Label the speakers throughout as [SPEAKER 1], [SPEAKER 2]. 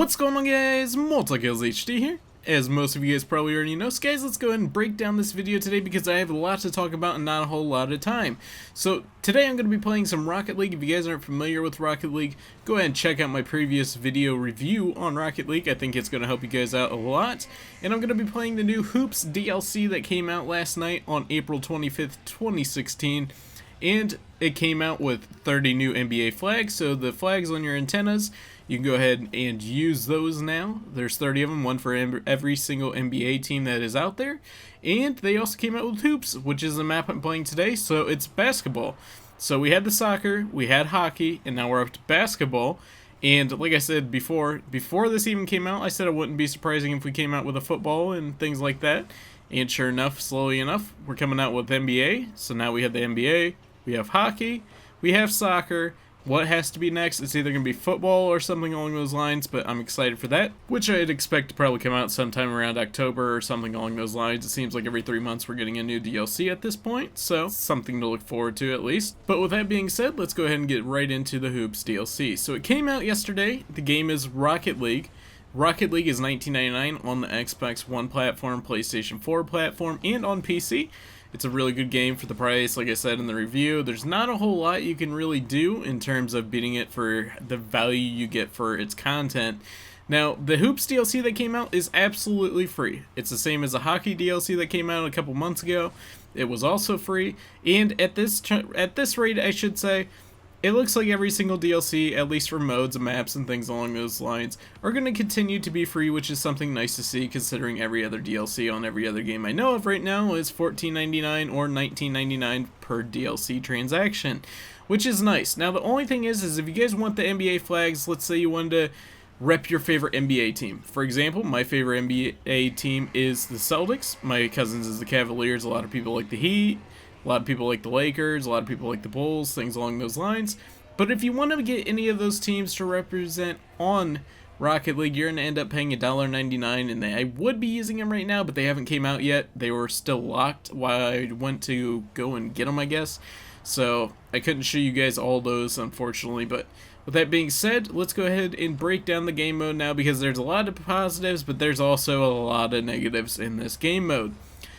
[SPEAKER 1] What's going on, guys? MultiKillsHD here. As most of you guys probably already know, so guys, let's go ahead and break down this video today because I have a lot to talk about and not a whole lot of time. So today I'm going to be playing some Rocket League. If you guys aren't familiar with Rocket League, go ahead and check out my previous video review on Rocket League. I think it's going to help you guys out a lot. And I'm going to be playing the new Hoops DLC that came out last night on April 25th, 2016. And it came out with 30 new NBA flags, so the flags on your antennas, you can go ahead and use those now. There's 30 of them, one for every single NBA team that is out there. And they also came out with Hoops, which is the map I'm playing today, so it's basketball. So we had the soccer, we had hockey, and now we're up to basketball. And like I said before this even came out, I said it wouldn't be surprising if we came out with a football and things like that. And sure enough, slowly enough, we're coming out with NBA. So now we have the NBA. We have hockey, we have soccer. What has to be next? It's either going to be football or something along those lines, but I'm excited for that, which I'd expect to probably come out sometime around October or something along those lines. It seems like every 3 months we're getting a new DLC at this point, so something to look forward to at least. But with that being said, let's go ahead and get right into the Hoops DLC. So it came out yesterday. The game is Rocket League. Rocket League is $19.99 on the Xbox One platform, PlayStation 4 platform, and on PC. It's a really good game for the price. Like I said in the review, there's not a whole lot you can really do in terms of beating it for the value you get for its content. Now, the Hoops DLC that came out is absolutely free. It's the same as the Hockey DLC that came out a couple months ago. It was also free, and at this rate, I should say, it looks like every single DLC, at least for modes and maps and things along those lines, are going to continue to be free, which is something nice to see considering every other DLC on every other game I know of right now is $14.99 or $19.99 per DLC transaction, which is nice. Now, the only thing is if you guys want the NBA flags, let's say you wanted to rep your favorite NBA team. For example, my favorite NBA team is the Celtics. My cousins is the Cavaliers. A lot of people like the Heat. A lot of people like the Lakers, a lot of people like the Bulls, things along those lines. But if you want to get any of those teams to represent on Rocket League, you're going to end up paying $1.99, and I would be using them right now, but they haven't came out yet. They were still locked while I went to go and get them, I guess. So I couldn't show you guys all those, unfortunately. But with that being said, let's go ahead and break down the game mode now, because there's a lot of positives, but there's also a lot of negatives in this game mode.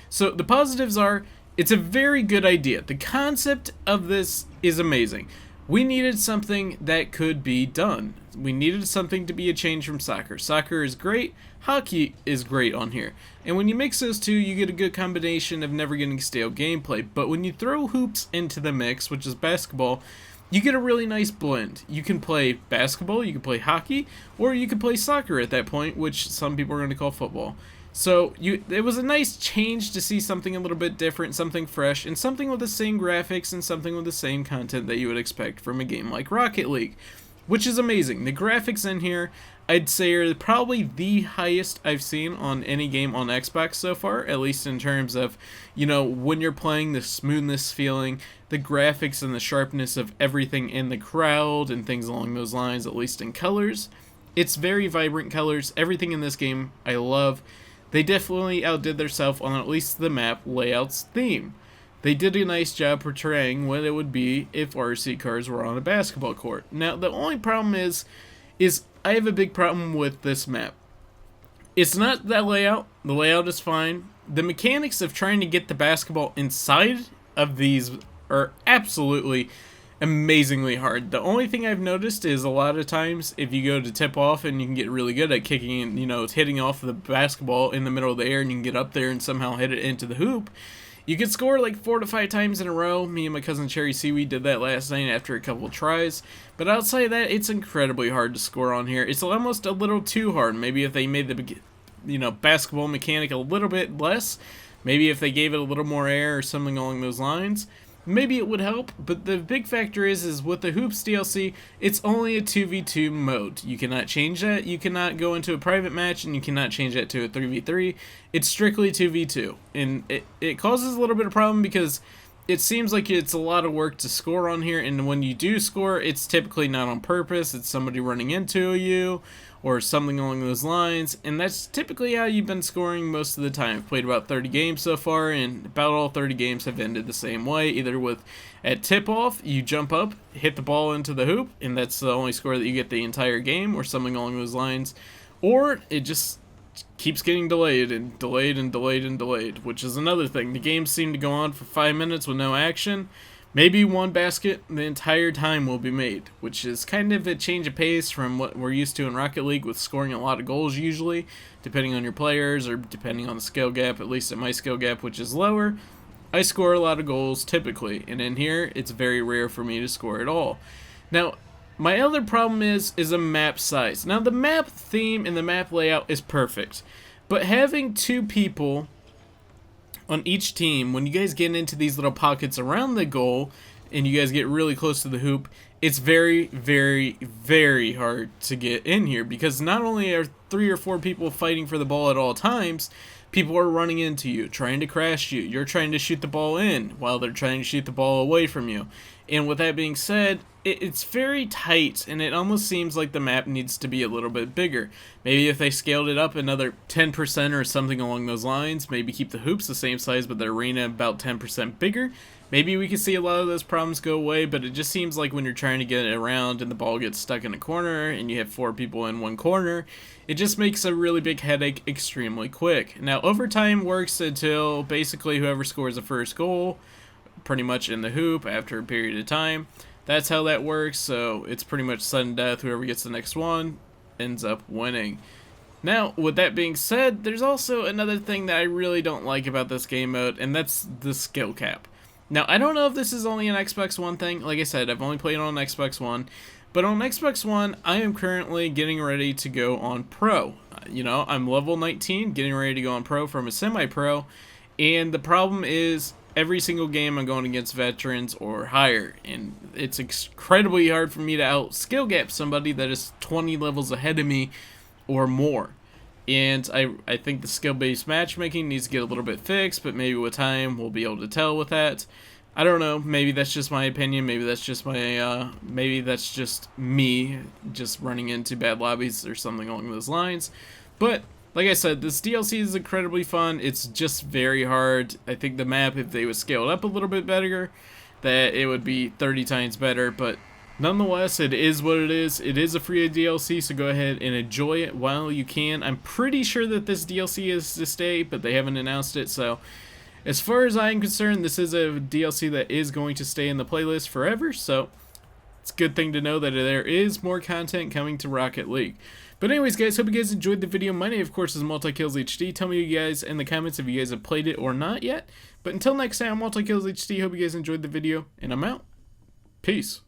[SPEAKER 1] So the positives are, it's a very good idea. The concept of this is amazing. We needed something that could be done. We needed something to be a change from soccer. Soccer is great. Hockey is great on here. And when you mix those two, you get a good combination of never getting stale gameplay. But when you throw hoops into the mix, which is basketball, you get a really nice blend. You can play basketball, you can play hockey, or you can play soccer at that point, which some people are going to call football. So it was a nice change to see something a little bit different, something fresh, and something with the same graphics and something with the same content that you would expect from a game like Rocket League, which is amazing. The graphics in here, I'd say, are probably the highest I've seen on any game on Xbox so far, at least in terms of, you know, when you're playing, the smoothness feeling, the graphics and the sharpness of everything in the crowd and things along those lines, at least in colors. It's very vibrant colors. Everything in this game I love. They definitely outdid themselves on at least the map layout's theme. They did a nice job portraying what it would be if RC cars were on a basketball court. Now, the only problem is I have a big problem with this map. It's not that layout. The layout is fine. The mechanics of trying to get the basketball inside of these are absolutely amazingly hard. The only thing I've noticed is a lot of times if you go to tip off and you can get really good at kicking and, you know, it's hitting off the basketball in the middle of the air and you can get up there and somehow hit it into the hoop, you can score like 4 to 5 times in a row. Me and my cousin Cherry Seaweed did that last night after a couple of tries. But outside of that, it's incredibly hard to score on here. It's almost a little too hard. Maybe if they made the, you know, basketball mechanic a little bit less, maybe if they gave it a little more air or something along those lines, maybe it would help. But the big factor is with the Hoops DLC, it's only a 2v2 mode. You cannot change that. You cannot go into a private match, and you cannot change that to a 3v3. It's strictly 2v2. And it causes a little bit of problem because it seems like it's a lot of work to score on here, and when you do score, it's typically not on purpose. It's somebody running into you or something along those lines, and that's typically how you've been scoring most of the time. I've played about 30 games so far, and about all 30 games have ended the same way, either with at tip-off, you jump up, hit the ball into the hoop, and that's the only score that you get the entire game, or something along those lines, or it just keeps getting delayed and delayed and delayed and delayed, which is another thing. The games seem to go on for 5 minutes with no action. Maybe one basket the entire time will be made, which is kind of a change of pace from what we're used to in Rocket League with scoring a lot of goals usually, depending on your players or depending on the skill gap, at least at my skill gap, which is lower. I score a lot of goals typically, and in here it's very rare for me to score at all. Now, my other problem is a map size. Now, the map theme and the map layout is perfect, but having 2 people on each team, when you guys get into these little pockets around the goal and you guys get really close to the hoop, it's very, very, very hard to get in here, because not only are 3 or 4 people fighting for the ball at all times, people are running into you, trying to crash you. You're trying to shoot the ball in while they're trying to shoot the ball away from you. And with that being said, it's very tight, and it almost seems like the map needs to be a little bit bigger. Maybe if they scaled it up another 10% or something along those lines, maybe keep the hoops the same size but the arena about 10% bigger, maybe we could see a lot of those problems go away. But it just seems like when you're trying to get it around and the ball gets stuck in a corner and you have 4 people in one corner, it just makes a really big headache extremely quick. Now, overtime works until basically whoever scores the first goal, pretty much in the hoop after a period of time. That's how that works, so it's pretty much sudden death. Whoever gets the next one ends up winning. Now, with that being said, there's also another thing that I really don't like about this game mode, and that's the skill cap. Now, I don't know if this is only an Xbox One thing. Like I said, I've only played on Xbox One. But on Xbox One, I am currently getting ready to go on Pro. You know, I'm level 19, getting ready to go on Pro from a semi-pro. And the problem is, every single game I'm going against veterans or higher, and it's incredibly hard for me to out-skill gap somebody that is 20 levels ahead of me or more. And I think the skill-based matchmaking needs to get a little bit fixed, but maybe with time we'll be able to tell with that. I don't know, maybe that's just my opinion, maybe that's just my, maybe that's just me just running into bad lobbies or something along those lines. But like I said, this DLC is incredibly fun. It's just very hard. I think the map, if they would scale it up a little bit better, that it would be 30 times better. But nonetheless, it is what it is. It is a free DLC, so go ahead and enjoy it while you can. I'm pretty sure that this DLC is to stay, but they haven't announced it. So as far as I'm concerned, this is a DLC that is going to stay in the playlist forever. So it's a good thing to know that there is more content coming to Rocket League. But anyways, guys, hope you guys enjoyed the video. My name, of course, is MultiKillsHD. Tell me, you guys, in the comments if you guys have played it or not yet. But until next time, I'm MultiKillsHD. Hope you guys enjoyed the video, and I'm out. Peace.